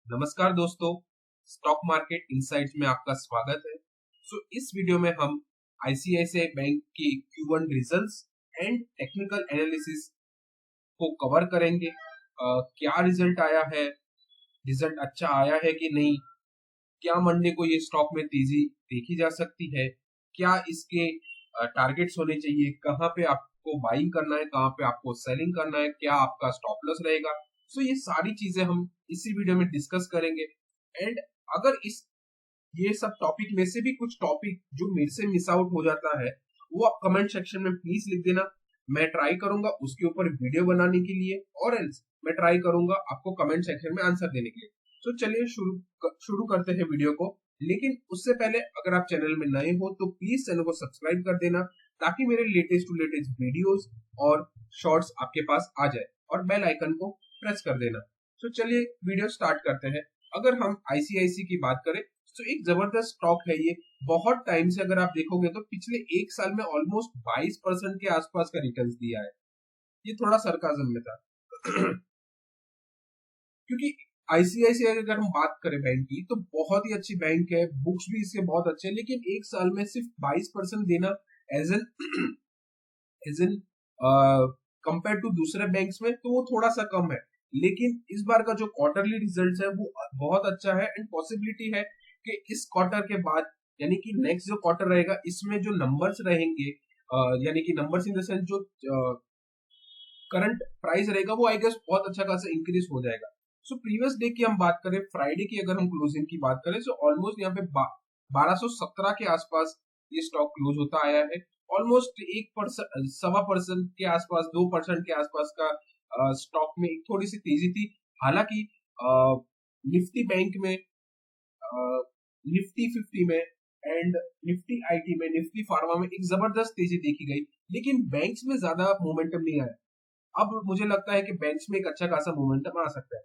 नमस्कार दोस्तों, stock market insights में आपका स्वागत है। इस वीडियो में हम आईसीआईसीआई बैंक की Q1 results and technical analysis को कवर करेंगे। क्या रिजल्ट आया है, रिजल्ट अच्छा आया है कि नहीं, क्या मंडे को ये स्टॉक में तेजी देखी जा सकती है, क्या इसके टारगेट्स होने चाहिए, कहाँ पे आपको बाइंग करना है, कहाँ पे आपको सेलिंग करना है, क्या आपका स्टॉप लॉस रहेगा। ये सारी चीजें हम इसी वीडियो में डिस्कस करेंगे। एंड अगर इस ये सब टॉपिक में से भी कुछ टॉपिक जो मेरे से मिस आउट हो जाता है, वो आप कमेंट सेक्शन में प्लीज लिख देना। मैं ट्राई करूंगा उसके ऊपर वीडियो बनाने के लिए, और एल्स मैं ट्राई करूंगा आपको कमेंट सेक्शन में आंसर देने के लिए। चलिए शुरू करते हैं वीडियो को। लेकिन उससे पहले अगर आप चैनल में नए हो तो प्लीज चैनल को सब्सक्राइब कर देना, ताकि मेरे लेटेस्ट टू लेटेस्ट वीडियोस और शॉर्ट्स आपके पास आ जाए, और बेल आइकन को प्रेस कर देना। चलिए वीडियो स्टार्ट करते हैं। अगर हम आईसीआईसी की बात करें तो एक जबरदस्त स्टॉक है ये। बहुत टाइम से अगर आप देखोगे तो पिछले एक साल में ऑलमोस्ट 22% के आसपास का रिटर्न्स दिया है। ये थोड़ा सरकाज़म में था क्योंकि आईसीआईसीआई अगर हम बात करें बैंक की तो बहुत ही अच्छी बैंक है, बुक्स भी इसके बहुत अच्छे हैं, लेकिन एक साल में सिर्फ 22% देना as an as an compare to दूसरे बैंक्स में तो वो थोड़ा सा कम है। लेकिन इस बार का जो क्वार्टरली रिजल्ट है वो बहुत अच्छा है, एंड पॉसिबिलिटी है कि इस क्वार्टर के बाद यानी कि नेक्स्ट जो क्वार्टर रहेगा इसमें जो नंबर्स रहेंगे, यानी कि नंबर्स इन द सेंस जो करंट प्राइस रहेगा वो आई गेस बहुत अच्छा खासा इंक्रीज हो जाएगा। प्रीवियस डे की हम बात करें, फ्राइडे की अगर हम क्लोजिंग की बात करें, ऑलमोस्ट यहाँ पे 1217 के आसपास ये स्टॉक क्लोज होता आया है। ऑलमोस्ट 1%, 1.25% के आसपास, 2% के आसपास का स्टॉक में एक थोड़ी सी तेजी थी। हालांकि निफ्टी बैंक में, निफ्टी 50 में एंड निफ्टी आईटी में, निफ्टी फार्मा में एक जबरदस्त तेजी देखी गई, लेकिन बैंक्स में ज्यादा मोमेंटम नहीं आया। अब मुझे लगता है कि बैंक्स में एक अच्छा खासा मोमेंटम आ सकता है।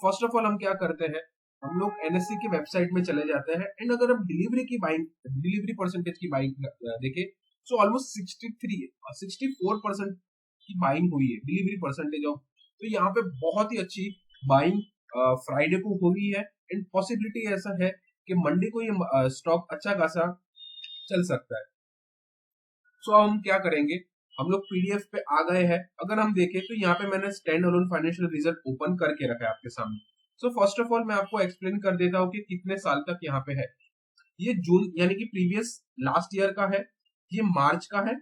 फर्स्ट ऑफ ऑल हम क्या करते हैं, हम लोग एनएससी की वेबसाइट में चले जाते हैं, एंड अगर हम डिलीवरी परसेंटेज की बाइंग देखें तो ऑलमोस्ट 64% की बाइंग हुई है, डिलीवरी परसेंटेज ऑफ। तो यहाँ पे बहुत ही अच्छी बाइंग फ्राइडे को हुई है, एंड पॉसिबिलिटी ऐसा है कि मंडे को ये स्टॉक अच्छा खासा चल सकता है। हम क्या करेंगे, हम लोग पीडीएफ पे आ गए हैं। अगर हम देखें तो यहाँ पे मैंने stand alone financial result open करके रखा है आपके सामने। फर्स्ट ऑफ ऑल मैं आपको एक्सप्लेन कर देता हूँ कि कितने साल तक यहाँ पे है। ये जून यानी कि प्रीवियस लास्ट ईयर का है, ये मार्च का है,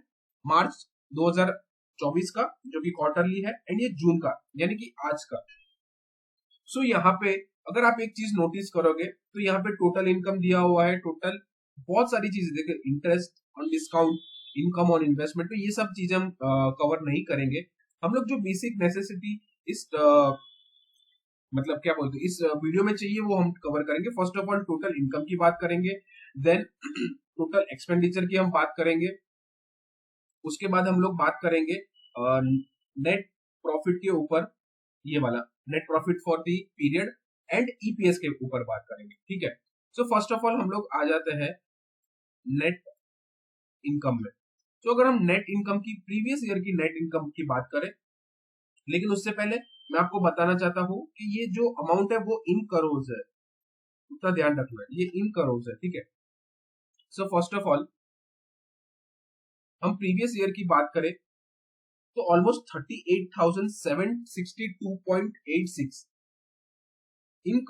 मार्च 2024 का जो कि क्वार्टरली है, एंड ये जून का यानी कि आज का। यहाँ पे अगर आप एक चीज नोटिस करोगे तो यहाँ पे टोटल इनकम दिया हुआ है, टोटल बहुत सारी चीजें देखिए, interest on discount, income on investment, तो ये सब चीजें हम कवर नहीं करेंगे। हम लोग जो बेसिक नेसेसिटी इस मतलब क्या बोलते हैं इस वीडियो में चाहिए वो हम कवर करेंगे। First of all total income की बात करेंगे, देन टोटल एक्सपेंडिचर की हम बात करेंगे, उसके बाद हम लोग बात करेंगे नेट प्रॉफिट के ऊपर, ये वाला net profit for the period, and EPS के ऊपर बात करेंगे। ठीक है, फर्स्ट ऑफ ऑल हम लोग आ जाते हैं नेट इनकम में। अगर हम नेट इनकम की, प्रीवियस ईयर की नेट इनकम की बात करें, लेकिन उससे पहले मैं आपको बताना चाहता हूं कि ये जो अमाउंट है वो इन करोड़ है, उतना ध्यान रखना है, ये इन करोड़ है। ठीक है, फर्स्ट ऑफ ऑल हम प्रीवियस ईयर की बात करें तो ऑलमोस्ट 38,762.86 इन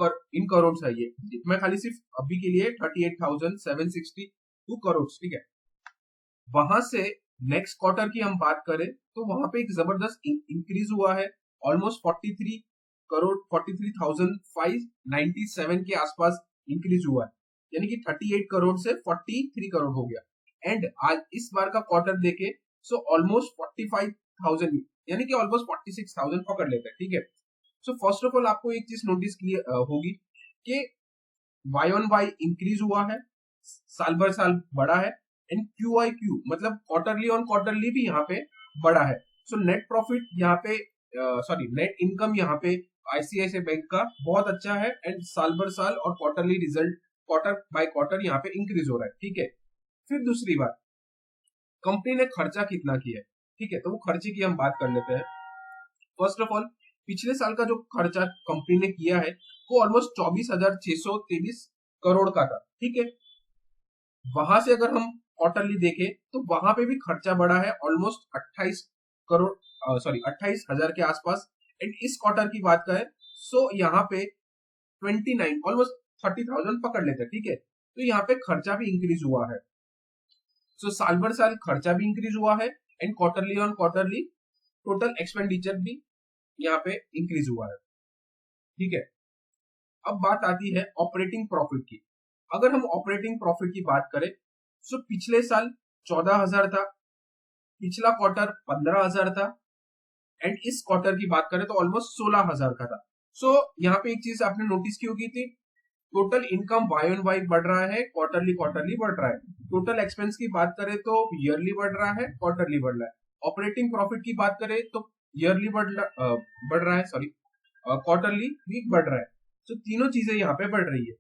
करोड़ है ये। मैं खाली सिर्फ अभी के लिए 38,762 करोड़। ठीक है, वहां से नेक्स्ट क्वार्टर की हम बात करें तो वहां पे एक जबरदस्त इंक्रीज हुआ है, ऑलमोस्ट 43 करोड़, 43,597 के आसपास इंक्रीज हुआ है, यानी कि 38 करोड़ से 43 करोड़ हो गया। एंड आज इस बार का क्वार्टर देखे ऑलमोस्ट 45,000, यानी कि ऑलमोस्ट 46,000 पकड़ लेते हैं। ठीक है, फर्स्ट ऑफ ऑल आपको एक चीज नोटिस होगी कि वाई ऑन वाई इंक्रीज हुआ है, साल भर साल बढ़ा है, एंड क्यू आई क्यू मतलब क्वार्टरली ऑन क्वार्टरली भी यहाँ पे बढ़ा है। नेट प्रॉफिट यहाँ पे, सॉरी नेट इनकम यहाँ पे आईसीआईसीआई बैंक का बहुत अच्छा है, एंड साल भर साल और quarterly result quarter by quarter यहाँ पे इंक्रीज हो रहा है। ठीक है, फिर दूसरी बात, कंपनी ने खर्चा कितना किया है। ठीक है, तो वो खर्चे की हम बात कर लेते हैं। फर्स्ट ऑफ ऑल पिछले साल का जो खर्चा कंपनी ने किया है वो ऑलमोस्ट 24,623 करोड़ का था, ठीक है। वहां से अगर हम क्वार्टरली देखें तो वहां पे भी खर्चा बढ़ा है ऑलमोस्ट 28 करोड़, सॉरी 28,000 के आसपास। एंड इस क्वार्टर की बात करें सो यहाँ पे 29 ऑलमोस्ट 30,000 पकड़ लेते हैं, ठीक है। तो यहाँ पे खर्चा भी इंक्रीज हुआ है। सो साल भर साल खर्चा भी इंक्रीज हुआ है and quarterly on quarterly total expenditure भी यहाँ पे इंक्रीज हुआ है, ठीक है। अब बात आती है ऑपरेटिंग प्रॉफिट की। अगर हम ऑपरेटिंग प्रॉफिट की बात करें तो पिछले साल 14,000 था, पिछला क्वार्टर 15,000 था एंड इस क्वार्टर की बात करें तो ऑलमोस्ट 16,000 का था। सो यहाँ पे एक चीज आपने नोटिस की होगी थी, total income Y on Y बढ़ रहा है, क्वार्टरली क्वार्टरली बढ़ रहा है। टोटल एक्सपेंस की बात करें तो ईयरली बढ़ रहा है, क्वार्टरली बढ़ रहा है। ऑपरेटिंग प्रॉफिट की बात करें तो ईयरली बढ़ रहा है, सॉरी क्वार्टरली भी बढ़ रहा है। तो तीनों चीजें यहाँ पे बढ़ रही है।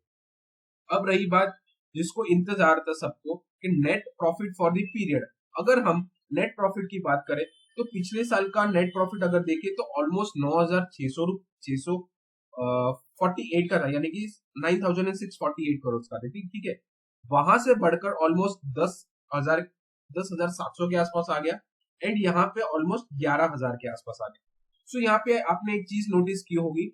अब रही बात जिसको इंतजार था सबको कि net profit for the period. अगर हम नेट प्रॉफिट की बात करें तो पिछले साल का नेट प्रॉफिट अगर देखें तो ऑलमोस्ट 9,648 का था, यानी कि 9,648 करोड़ का था, ठीक है। वहां से बढ़कर ऑलमोस्ट 10,700 के आसपास आ गया एंड यहाँ पे ऑलमोस्ट 11,000 के आसपास आ गया। सो यहाँ पे आपने एक चीज नोटिस की होगी,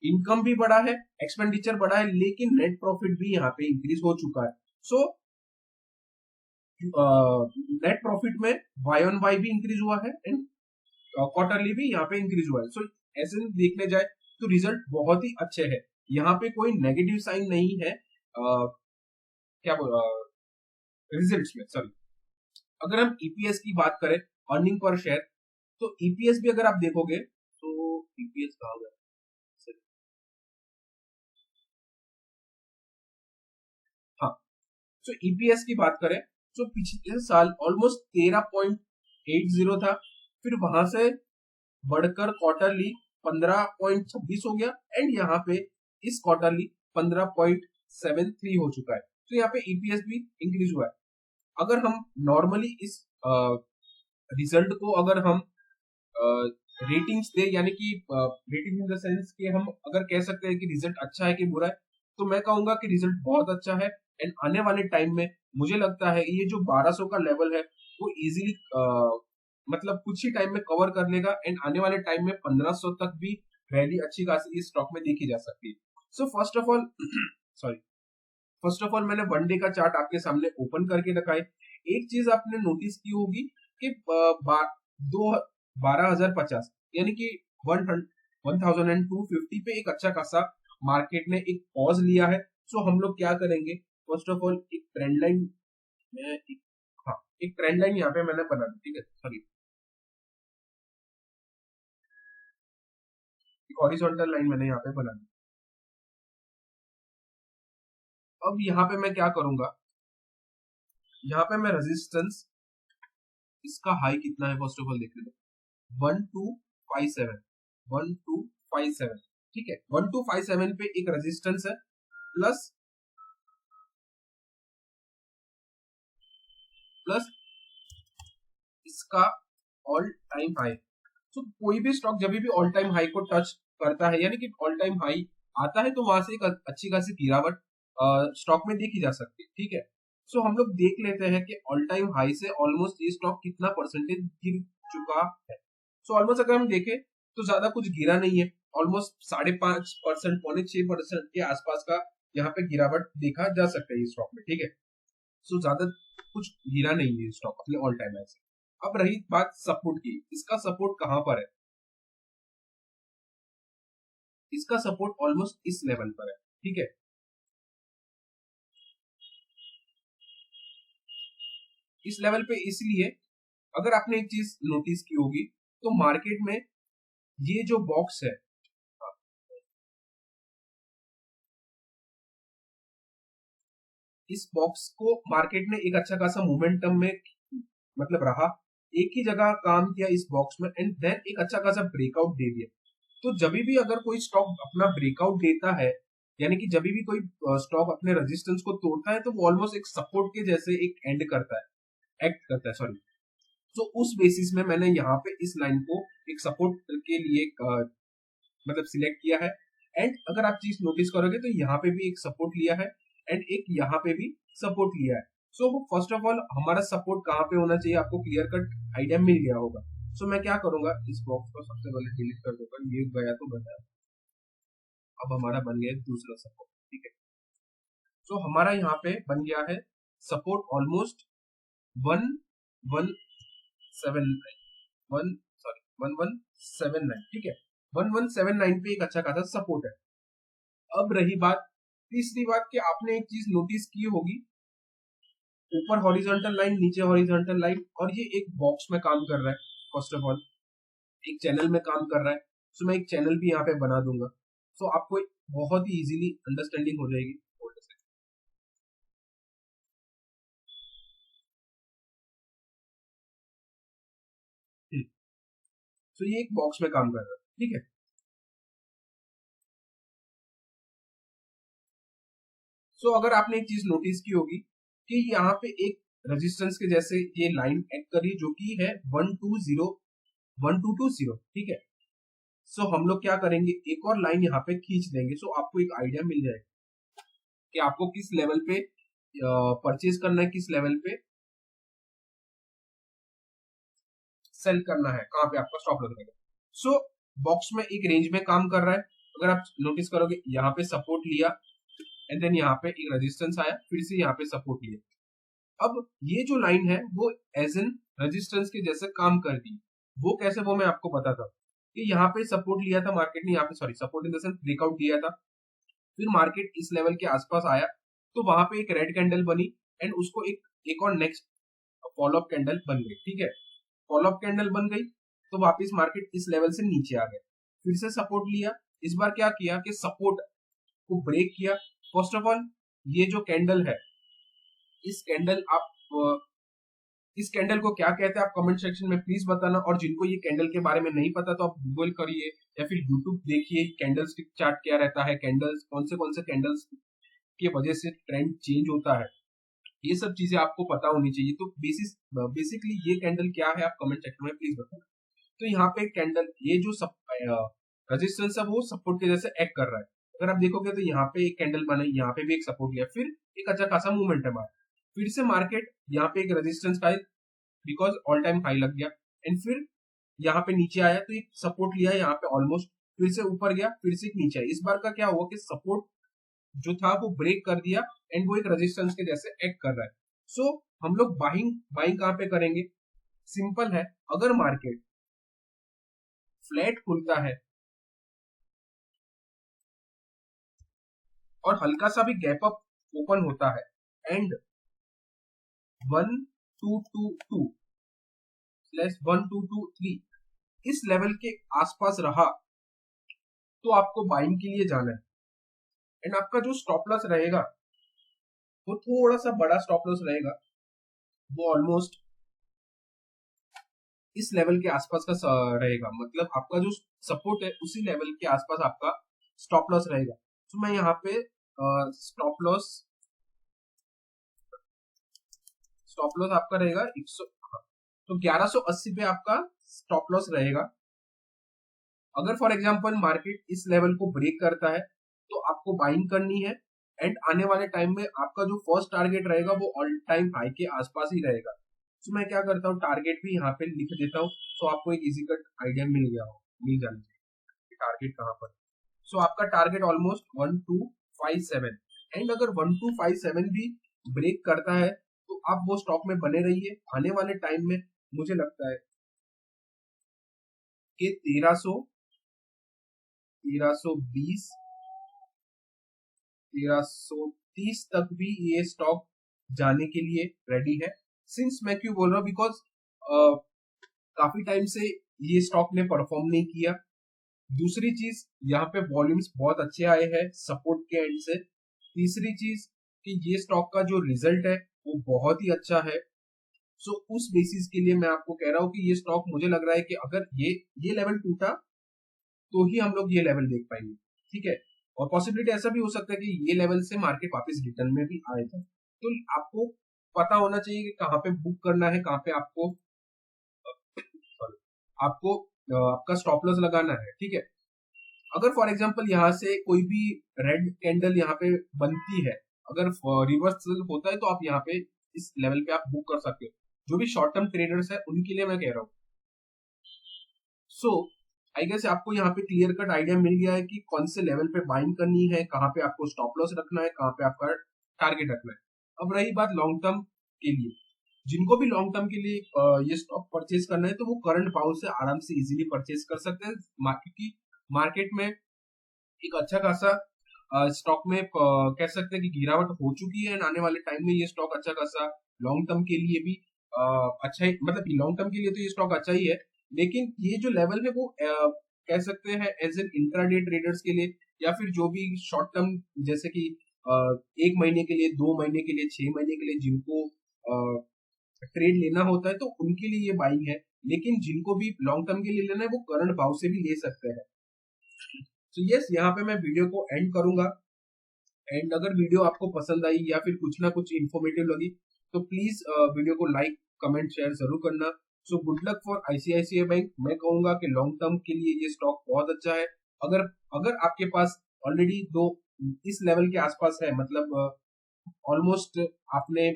इनकम भी बढ़ा है, एक्सपेंडिचर बढ़ा है, लेकिन नेट प्रॉफिट भी यहाँ पे इंक्रीज हो चुका है। सो नेट प्रॉफिट में वाई ऑन वाई भी इंक्रीज हुआ है एंड क्वार्टरली भी यहाँ पे इंक्रीज हुआ है। सो ऐसे देखने जाए तो रिजल्ट बहुत ही अच्छे है, यहाँ पे कोई नेगेटिव साइन नहीं है। क्या बोल रिजल्ट्स में, सॉरी। अगर हम ईपीएस की बात करें, अर्निंग पर शेयर, तो ईपीएस भी अगर आप देखोगे तो ईपीएस कहाँ गया, हाँ। तो ईपीएस की बात करें तो पिछले साल ऑलमोस्ट 13.80 था, फिर वहां से बढ़कर क्वार्टरली 15.26 हो गया एंड यहाँ पे इस क्वार्टरली 15.73 हो चुका है। तो यहाँ पे ईपीएस भी इंक्रीज हुआ है। अगर हम नॉर्मली इस रिजल्ट को अगर हम रेटिंग्स दे, यानी कि रेटिंग इन द सेंस कि हम अगर कह सकते हैं कि रिजल्ट अच्छा है कि बुरा है, तो मैं कहूंगा कि रिजल्ट बहुत अच्छा है एंड आने वाले टाइम में मुझे लगता है ये जो 1200 का लेवल है वो इजीली मतलब कुछ ही टाइम में कवर कर लेगा एंड आने वाले टाइम में 1500 तक भी रैली अच्छी खासी इस स्टॉक में देखी जा सकती है। So first of all sorry first of all मैंने वन डे का चार्ट आपके सामने ओपन करके रखा है। एक चीज आपने नोटिस की होगी कि दो 12,050 यानी कि 1,250 पे एक अच्छा खासा मार्केट ने एक पॉज लिया है। सो हम लोग क्या करेंगे, फर्स्ट ऑफ ऑल एक ट्रेंड लाइन, हाँ एक ट्रेंड लाइन यहाँ पे मैंने बना दी, ठीक है, सॉरी एक हॉरिजॉन्टल लाइन मैंने यहाँ पे बना दी। अब यहाँ पे मैं क्या करूंगा, यहाँ पे मैं रेजिस्टेंस, इसका हाई कितना है फर्स्ट ऑफ ऑल देख लेते, 1257, 1257, ठीक है। 1257 पे एक रेजिस्टेंस है, प्लस प्लस इसका ऑल टाइम हाई। तो कोई भी स्टॉक जब भी ऑल टाइम हाई को टच करता है, यानी कि ऑल टाइम हाई आता है, तो वहां से एक अच्छी खासी गिरावट स्टॉक में देखी जा सकती है, ठीक है। सो हम लोग देख लेते हैं कि ऑल टाइम हाई से ऑलमोस्ट ये स्टॉक कितना परसेंटेज गिर चुका है। सो ऑलमोस्ट अगर हम देखें तो ज्यादा कुछ गिरा नहीं है, ऑलमोस्ट 5.5%, 6.25% के आसपास का यहाँ पे गिरावट देखा जा सकता है इस स्टॉक में, ठीक है। सो ज्यादा कुछ गिरा नहीं है स्टॉक अपने ऑल टाइम हाई से। अब रही बात सपोर्ट की, इसका सपोर्ट कहां पर है, इसका सपोर्ट ऑलमोस्ट इस लेवल पर है, ठीक है। इस लेवल पे इसलिए, अगर आपने एक चीज नोटिस की होगी तो मार्केट में ये जो बॉक्स है, इस बॉक्स को मार्केट में एक अच्छा खासा मोमेंटम में मतलब रहा, एक ही जगह काम किया इस बॉक्स में एंड देन एक अच्छा खासा ब्रेकआउट दे दिया। तो जब भी अगर कोई स्टॉक अपना ब्रेकआउट देता है, यानी कि जब भी कोई स्टॉक अपने रेजिस्टेंस को तोड़ता है, तो वो ऑलमोस्ट एक सपोर्ट के जैसे एक एंड करता है, एक्ट करता है, सॉरी। तो उस बेसिस में मैंने यहाँ पे इस लाइन को एक सपोर्ट के लिए मतलब सिलेक्ट किया है। एंड अगर आप चीज नोटिस करोगे तो यहाँ पे भी एक सपोर्ट लिया है एंड एक यहाँ पे भी सपोर्ट लिया है। सो फर्स्ट ऑफ ऑल हमारा सपोर्ट कहाँ पे होना चाहिए आपको क्लियर कट आइडिया मिल गया होगा। सो मैं क्या करूंगा, इस बॉक्स को सबसे पहले डिलीट कर दूंगा, ये गया तो गया। अब हमारा बन गया दूसरा सपोर्ट, ठीक है। सो हमारा यहाँ पे बन गया है सपोर्ट ऑलमोस्ट 1179 वन सॉरी 1179, ठीक है। 1179 पे एक अच्छा खासा सपोर्ट है। अब रही बात तीसरी बात कि आपने एक चीज नोटिस की होगी, ऊपर हॉरिजॉन्टल लाइन नीचे हॉरिजॉन्टल लाइन, और ये एक बॉक्स में काम कर रहा है। फर्स्ट ऑफ ऑल एक चैनल में काम कर रहा है। सो मैं एक चैनल भी यहाँ पे बना दूंगा, सो आपको बहुत ही इजीली अंडरस्टैंडिंग हो जाएगी। सो ये एक बॉक्स में काम कर रहा है, ठीक है। सो अगर आपने एक चीज नोटिस की होगी कि यहाँ पे एक रेजिस्टेंस के जैसे ये लाइन एक्ट करी जो कि है 1220, ठीक है। सो हम लोग क्या करेंगे, एक और लाइन यहाँ पे खींच देंगे। सो आपको एक आइडिया मिल जाएगा कि आपको किस लेवल पे परचेज करना है, किस लेवल पे सेल करना है, कहाँ पे आपका स्टॉप लॉस रहेगा। सो बॉक्स में एक रेंज में काम कर रहा है। अगर आप नोटिस करोगे यहाँ पे सपोर्ट लिया एंड देन यहाँ पे एक रेजिस्टेंस आया, फिर से यहाँ पे सपोर्ट लिया। अब ये जो लाइन है वो एज एन रेजिस्टेंस के जैसे काम करती है। वो कैसे, वो मैं आपको बताता हूँ कि यहाँ पे सपोर्ट लिया था मार्केट ने, यहाँ पे sorry support in the sense breakout दिया था, फिर मार्केट इस लेवल के आसपास आया तो वहां पे एक रेड कैंडल बनी एंड उसको एक और नेक्स्ट फॉलोअप कैंडल बन गई, ठीक है। फॉलोअप कैंडल बन गई तो वापस मार्केट इस लेवल से नीचे आ गया, फिर से सपोर्ट लिया। इस बार क्या किया कि सपोर्ट को ब्रेक किया। फर्स्ट ऑफ ऑल ये जो कैंडल है, इस कैंडल आप इस कैंडल को क्या कहते हैं आप कमेंट सेक्शन में प्लीज बताना। और जिनको ये कैंडल के बारे में नहीं पता तो आप गूगल करिए या फिर यूट्यूब देखिए कैंडल स्टिक चार्ट क्या रहता है, कैंडल्स कौन से कैंडल्स की वजह से ट्रेंड चेंज होता है, ये सब चीजें आपको पता होनी चाहिए। तो बेसिकली ये कैंडल क्या है आप कमेंट सेक्शन में प्लीज बताना। तो यहाँ पे कैंडल ये जो रेजिस्टेंस है वो सपोर्ट के जैसे एक्ट कर रहा है। अगर आप देखोगे तो यहाँ पे एक कैंडल बना, यहाँ पे भी एक सपोर्ट लिया, फिर एक अच्छा खासा मूवमेंट है बाहर, फिर से मार्केट यहाँ पे एक रेजिस्टेंस का बिकॉज ऑल टाइम हाई लग गया एंड फिर यहाँ पे नीचे आया तो एक सपोर्ट लिया यहाँ पे ऑलमोस्ट, फिर से ऊपर गया, फिर से नीचे आया। इस बार का क्या हुआ कि सपोर्ट जो था वो ब्रेक कर दिया एंड वो एक रेजिस्टेंस के जैसे एक्ट कर रहा है। सो हम लोग बाइंग बाइंग कहाँ पे करेंगे, सिंपल है। अगर मार्केट फ्लैट खुलता है और हल्का सा भी गैप अप ओपन होता है एंड 1222/1223 इस लेवल के आसपास रहा तो आपको बाइंग के लिए जाना है। एंड आपका जो स्टॉप लॉस रहेगा वो थोड़ा सा बड़ा स्टॉप लॉस रहेगा, वो ऑलमोस्ट इस लेवल के आसपास का रहेगा। मतलब आपका जो सपोर्ट है उसी लेवल के आसपास आपका स्टॉप लॉस रहेगा। तो मैं यहाँ पे स्टॉप लॉस आपका रहेगा 100, तो 1180 पे आपका स्टॉप लॉस रहेगा। अगर फॉर एग्जांपल मार्केट इस लेवल को ब्रेक करता है तो आपको बाइंग करनी है एंड आने वाले टाइम में आपका जो फर्स्ट टारगेट रहेगा वो ऑल टाइम हाई के आसपास ही रहेगा। तो मैं क्या करता हूँ, टारगेट भी यहाँ पे लिख देता हूँ, तो आपको एक इजी कट आइडिया मिल जाना चाहिए टारगेट कहाँ पर। सो आपका टारगेट ऑलमोस्ट 1257 एंड अगर 1257 भी ब्रेक करता है तो आप वो स्टॉक में बने रहिए। आने वाले टाइम में मुझे लगता है कि 1320 1330 तक भी ये स्टॉक जाने के लिए रेडी है। सिंस मैं क्यों बोल रहा हूँ, बिकॉज काफी टाइम से ये स्टॉक ने परफॉर्म नहीं किया। दूसरी चीज यहाँ पे वॉल्यूम्स बहुत अच्छे आए हैं सपोर्ट के एंड से। तीसरी चीज कि ये स्टॉक का जो रिजल्ट है वो बहुत ही अच्छा है। सो उस बेसिस के लिए मैं आपको कह रहा हूँ कि ये स्टॉक मुझे लग रहा है कि अगर ये लेवल टूटा तो ही हम लोग ये लेवल देख पाएंगे, ठीक है। और पॉसिबिलिटी ऐसा भी हो सकता है कि ये लेवल से मार्केट वापस रिटर्न में भी आए जाए। तो आपको पता होना चाहिए कि कहाँ पे बुक करना है, कहाँ पे आपको आपको आपका स्टॉप लॉस लगाना है, ठीक है। अगर फॉर एग्जांपल यहाँ से कोई भी रेड कैंडल यहाँ पे बनती है, अगर रिवर्सल होता है तो आप यहाँ पे इस लेवल पे आप बुक कर सकते हो। जो भी शॉर्ट टर्म ट्रेडर्स है उनके लिए मैं कह रहा हूँ। सो आई गेस आपको यहाँ पे क्लियर कट आइडिया मिल गया है कि कौन से लेवल पे बाइंग करनी है, कहाँ पे आपको स्टॉप लॉस रखना है, कहाँ पे आपका टारगेट रखना है। अब रही बात लॉन्ग टर्म के लिए, जिनको भी लॉन्ग टर्म के लिए ये स्टॉक परचेज करना है तो वो करंट भाव से आराम से इजीली परचेज कर सकते हैं। क्योंकि मार्केट में एक अच्छा खासा स्टॉक में कह सकते हैं कि गिरावट हो चुकी है, आने वाले टाइम में ये स्टॉक अच्छा खासा लॉन्ग टर्म के लिए भी अच्छा ही, मतलब लॉन्ग टर्म के लिए तो ये स्टॉक अच्छा ही है, लेकिन ये जो लेवल है वो कह सकते हैं एज एन इंट्राडे ट्रेडर्स के लिए, या फिर जो भी शॉर्ट टर्म जैसे कि 1 महीने के लिए, 2 महीने के लिए, 6 महीने के लिए जिनको ट्रेड लेना होता है तो उनके लिए ये बाइंग है। लेकिन जिनको भी लॉन्ग टर्म के लिए लेना है वो करंट भाव से भी ले सकते हैं। तो यस, यहाँ पे मैं वीडियो को एंड करूंगा। एंड अगर वीडियो आपको पसंद आई या फिर कुछ ना कुछ इन्फॉर्मेटिव लगी तो प्लीज वीडियो को लाइक, कमेंट, शेयर जरूर करना। So good luck for ICICI bank. मैं कहूंगा कि लॉन्ग टर्म के लिए ये स्टॉक बहुत अच्छा है। अगर अगर आपके पास ऑलरेडी दो इस लेवल के आसपास है, मतलब ऑलमोस्ट आपने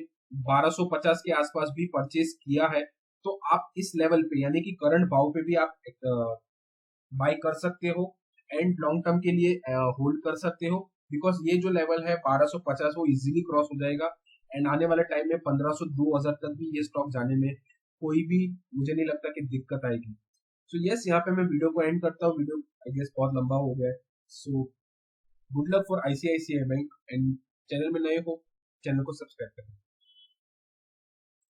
1250 के आसपास भी परचेज किया है, तो आप इस लेवल पे यानी कि करंट भाव पे भी आप बाय कर सकते हो एंड लॉन्ग टर्म के लिए होल्ड कर सकते हो। बिकॉज ये जो लेवल है 1250 वो इजीली क्रॉस हो जाएगा एंड आने वाले टाइम में 1500 2000 तक भी ये स्टॉक जाने में कोई भी मुझे नहीं लगता कि दिक्कत आएगी। सो यस, यहाँ पे मैं वीडियो को एंड करता हूँ। वीडियो आई गेस बहुत लंबा हो गया है। So good luck for ICICI bank and channel में नए हो, चैनल को सब्सक्राइब करें।